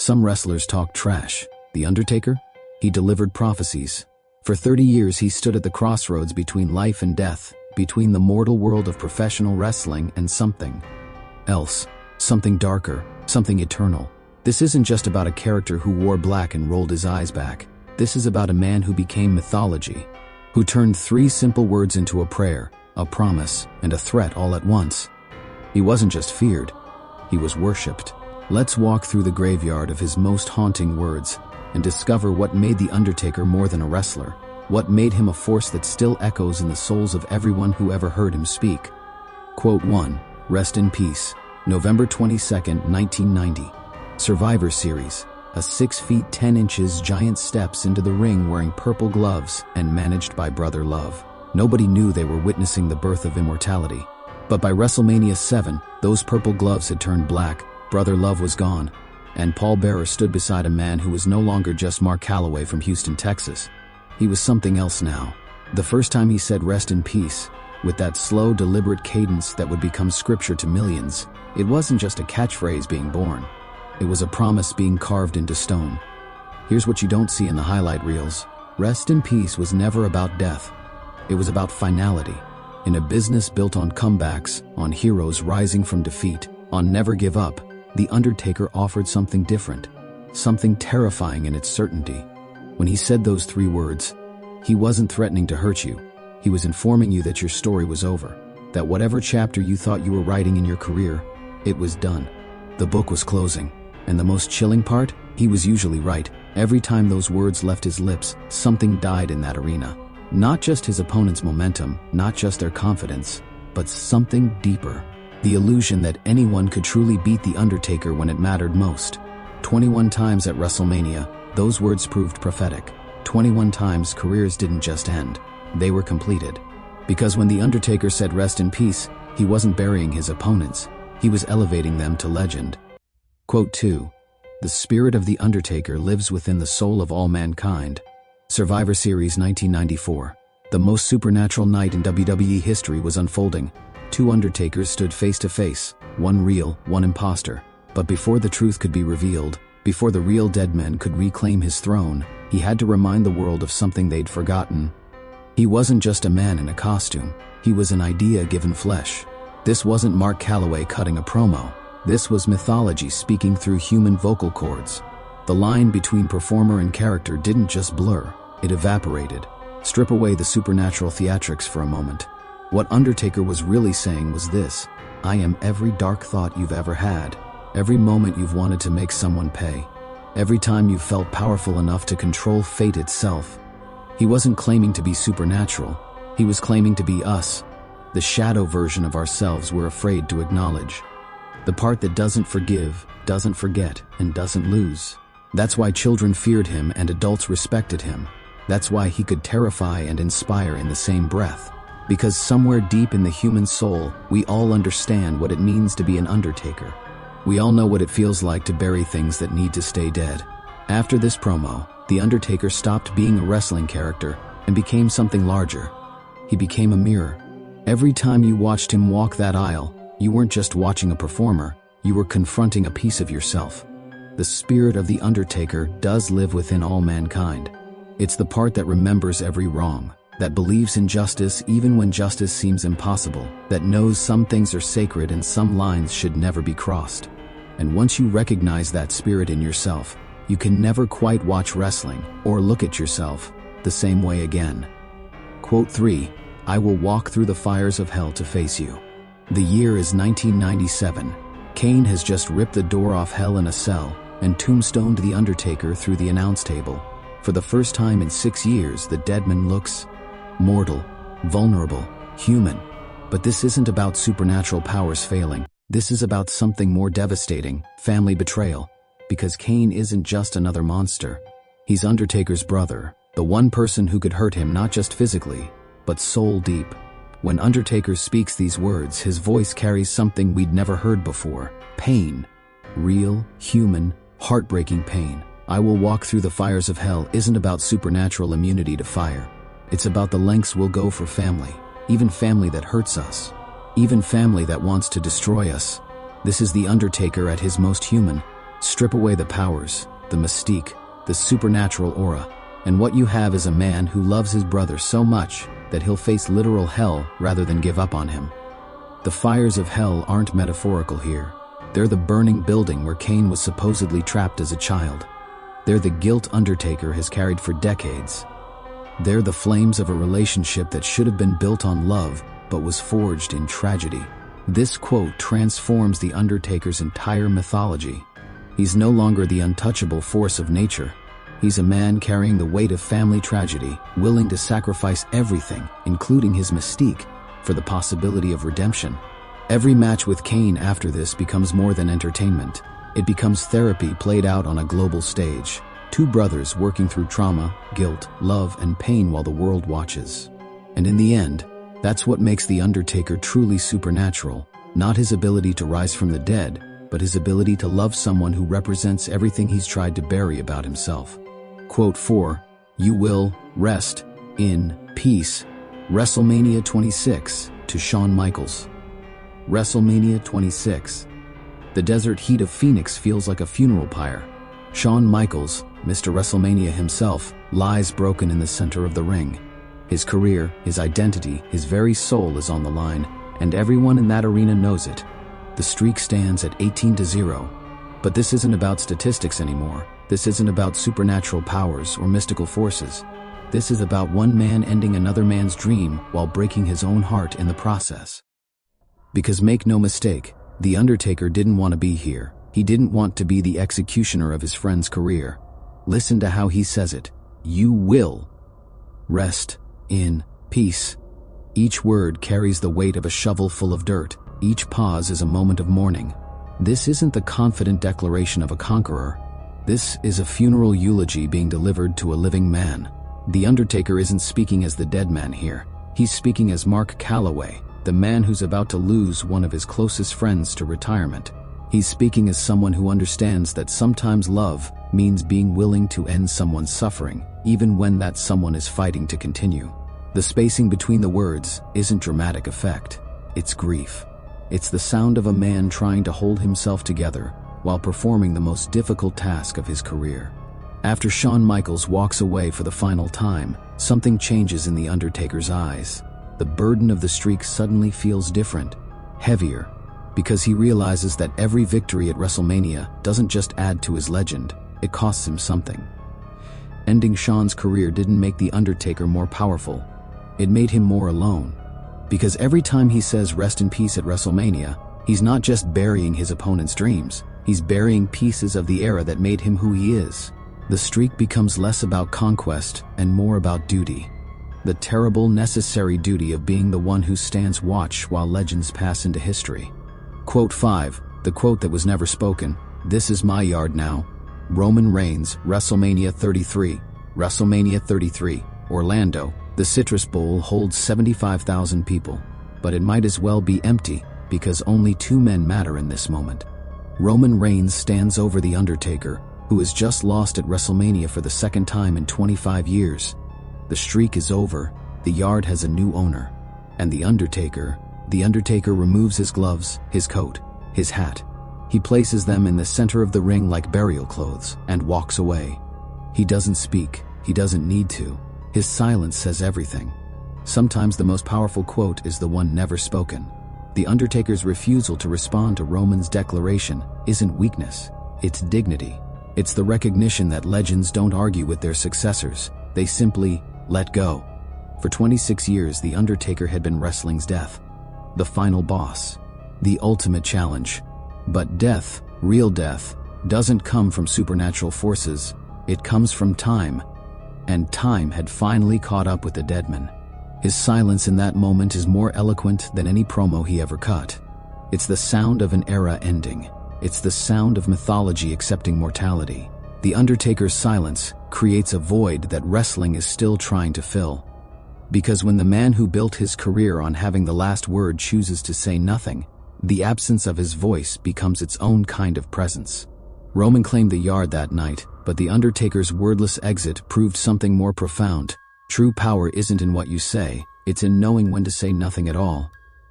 Some wrestlers talk trash. The Undertaker? He delivered prophecies. For 30 years he stood at the crossroads between life and death, between the mortal world of professional wrestling and something else, something darker, something eternal. This isn't just about a character who wore black and rolled his eyes back. This is about a man who became mythology, who turned 3 simple words into a prayer, a promise, and a threat all at once. He wasn't just feared, he was worshipped. Let's walk through the graveyard of his most haunting words and discover what made The Undertaker more than a wrestler, what made him a force that still echoes in the souls of everyone who ever heard him speak. Quote 1. Rest in peace. November 22, 1990. Survivor Series. A 6 feet 10 inches giant steps into the ring wearing purple gloves and managed by Brother Love. Nobody knew they were witnessing the birth of immortality. But by WrestleMania 7, those purple gloves had turned black, Brother Love was gone, and Paul Bearer stood beside a man who was no longer just Mark Calloway from Houston, Texas. He was something else now. The first time he said rest in peace, with that slow, deliberate cadence that would become scripture to millions, it wasn't just a catchphrase being born. It was a promise being carved into stone. Here's what you don't see in the highlight reels. Rest in peace was never about death. It was about finality. In a business built on comebacks, on heroes rising from defeat, on never give up, The Undertaker offered something different, something terrifying in its certainty. When he said those 3 words, he wasn't threatening to hurt you. He was informing you that your story was over, that whatever chapter you thought you were writing in your career, it was done. The book was closing. And the most chilling part? He was usually right. Every time those words left his lips, something died in that arena. Not just his opponent's momentum, not just their confidence, but something deeper. The illusion that anyone could truly beat The Undertaker when it mattered most. 21 times at WrestleMania, those words proved prophetic. 21 times careers didn't just end, they were completed. Because when The Undertaker said rest in peace, he wasn't burying his opponents, he was elevating them to legend. Quote 2. The spirit of The Undertaker lives within the soul of all mankind. Survivor Series 1994. The most supernatural night in WWE history was unfolding. 2 Undertakers stood face to face, one real, one imposter. But before the truth could be revealed, before the real Deadman could reclaim his throne, he had to remind the world of something they'd forgotten. He wasn't just a man in a costume, he was an idea given flesh. This wasn't Mark Calloway cutting a promo. This was mythology speaking through human vocal cords. The line between performer and character didn't just blur, it evaporated. Strip away the supernatural theatrics for a moment. What Undertaker was really saying was this: I am every dark thought you've ever had, every moment you've wanted to make someone pay, every time you've felt powerful enough to control fate itself. He wasn't claiming to be supernatural, he was claiming to be us, the shadow version of ourselves we're afraid to acknowledge. The part that doesn't forgive, doesn't forget, and doesn't lose. That's why children feared him and adults respected him. That's why he could terrify and inspire in the same breath. Because somewhere deep in the human soul, we all understand what it means to be an Undertaker. We all know what it feels like to bury things that need to stay dead. After this promo, The Undertaker stopped being a wrestling character and became something larger. He became a mirror. Every time you watched him walk that aisle, you weren't just watching a performer, you were confronting a piece of yourself. The spirit of The Undertaker does live within all mankind. It's the part that remembers every wrong, that believes in justice even when justice seems impossible, that knows some things are sacred and some lines should never be crossed. And once you recognize that spirit in yourself, you can never quite watch wrestling or look at yourself the same way again. Quote 3. I will walk through the fires of hell to face you. The year is 1997. Kane has just ripped the door off Hell in a Cell and tombstoned The Undertaker through the announce table. For the first time in 6 years, the Deadman looks mortal, vulnerable, human. But this isn't about supernatural powers failing. This is about something more devastating, family betrayal. Because Kane isn't just another monster. He's Undertaker's brother, the one person who could hurt him not just physically, but soul deep. When Undertaker speaks these words, his voice carries something we'd never heard before. Pain. Real, human, heartbreaking pain. I will walk through the fires of hell isn't about supernatural immunity to fire. It's about the lengths we'll go for family. Even family that hurts us. Even family that wants to destroy us. This is The Undertaker at his most human. Strip away the powers, the mystique, the supernatural aura, and what you have is a man who loves his brother so much that he'll face literal hell rather than give up on him. The fires of hell aren't metaphorical here. They're the burning building where Kane was supposedly trapped as a child. They're the guilt Undertaker has carried for decades. They're the flames of a relationship that should have been built on love but was forged in tragedy. This quote transforms the Undertaker's entire mythology. He's no longer the untouchable force of nature. He's a man carrying the weight of family tragedy, willing to sacrifice everything, including his mystique, for the possibility of redemption. Every match with Kane after this becomes more than entertainment. It becomes therapy played out on a global stage. Two brothers working through trauma, guilt, love, and pain while the world watches. And in the end, that's what makes The Undertaker truly supernatural, not his ability to rise from the dead, but his ability to love someone who represents everything he's tried to bury about himself. Quote 4, "You will rest in peace." WrestleMania 26 to Shawn Michaels. WrestleMania 26. The desert heat of Phoenix feels like a funeral pyre. Shawn Michaels, Mr. WrestleMania himself, lies broken in the center of the ring. His career, his identity, his very soul is on the line, and everyone in that arena knows it. The streak stands at 18-0. But this isn't about statistics anymore. This isn't about supernatural powers or mystical forces. This is about one man ending another man's dream while breaking his own heart in the process. Because make no mistake, The Undertaker didn't want to be here. He didn't want to be the executioner of his friend's career. Listen to how he says it. You will rest in peace. Each word carries the weight of a shovel full of dirt. Each pause is a moment of mourning. This isn't the confident declaration of a conqueror. This is a funeral eulogy being delivered to a living man. The Undertaker isn't speaking as the Deadman here. He's speaking as Mark Calloway, the man who's about to lose one of his closest friends to retirement. He's speaking as someone who understands that sometimes love means being willing to end someone's suffering, even when that someone is fighting to continue. The spacing between the words isn't dramatic effect. It's grief. It's the sound of a man trying to hold himself together while performing the most difficult task of his career. After Shawn Michaels walks away for the final time, something changes in The Undertaker's eyes. The burden of the streak suddenly feels different, heavier, because he realizes that every victory at WrestleMania doesn't just add to his legend, it costs him something. Ending Shawn's career didn't make The Undertaker more powerful. It made him more alone. Because every time he says rest in peace at WrestleMania, he's not just burying his opponent's dreams, he's burying pieces of the era that made him who he is. The streak becomes less about conquest and more about duty. The terrible, necessary duty of being the one who stands watch while legends pass into history. Quote 5, the quote that was never spoken, "This is my yard now." Roman Reigns, WrestleMania 33. WrestleMania 33, Orlando. The Citrus Bowl holds 75,000 people, but it might as well be empty because only two men matter in this moment. Roman Reigns stands over The Undertaker, who has just lost at WrestleMania for the second time in 25 years. The streak is over, the yard has a new owner. And The Undertaker removes his gloves, his coat, his hat. He places them in the center of the ring like burial clothes and walks away. He doesn't speak, he doesn't need to. His silence says everything. Sometimes the most powerful quote is the one never spoken. The Undertaker's refusal to respond to Roman's declaration isn't weakness, it's dignity. It's the recognition that legends don't argue with their successors, they simply let go. For 26 years, The Undertaker had been wrestling's death, the final boss, the ultimate challenge. But death, real death, doesn't come from supernatural forces, it comes from time. And time had finally caught up with the Deadman. His silence in that moment is more eloquent than any promo he ever cut. It's the sound of an era ending. It's the sound of mythology accepting mortality. The Undertaker's silence creates a void that wrestling is still trying to fill. Because when the man who built his career on having the last word chooses to say nothing, the absence of his voice becomes its own kind of presence. Roman claimed the yard that night, but The Undertaker's wordless exit proved something more profound. True power isn't in what you say, it's in knowing when to say nothing at all.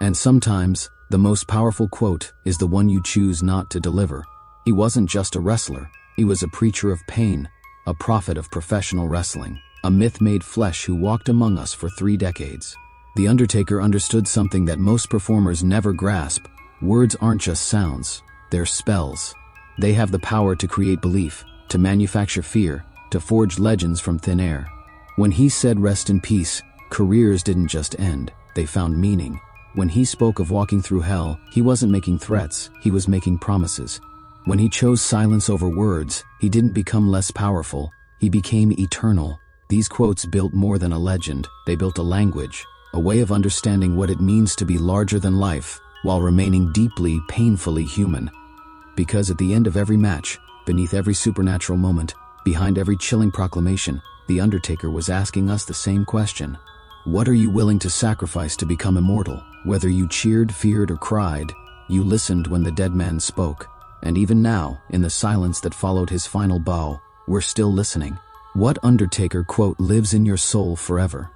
And sometimes, the most powerful quote is the one you choose not to deliver. He wasn't just a wrestler, he was a preacher of pain, a prophet of professional wrestling, a myth made flesh who walked among us for 3 decades. The Undertaker understood something that most performers never grasp. Words aren't just sounds, they're spells. They have the power to create belief, to manufacture fear, to forge legends from thin air. When he said rest in peace, careers didn't just end, they found meaning. When he spoke of walking through hell, he wasn't making threats, he was making promises. When he chose silence over words, he didn't become less powerful, he became eternal. These quotes built more than a legend, they built a language, a way of understanding what it means to be larger than life, while remaining deeply, painfully human. Because at the end of every match, beneath every supernatural moment, behind every chilling proclamation, The Undertaker was asking us the same question. What are you willing to sacrifice to become immortal? Whether you cheered, feared, or cried, you listened when the Deadman spoke. And even now, in the silence that followed his final bow, we're still listening. What Undertaker quote lives in your soul forever?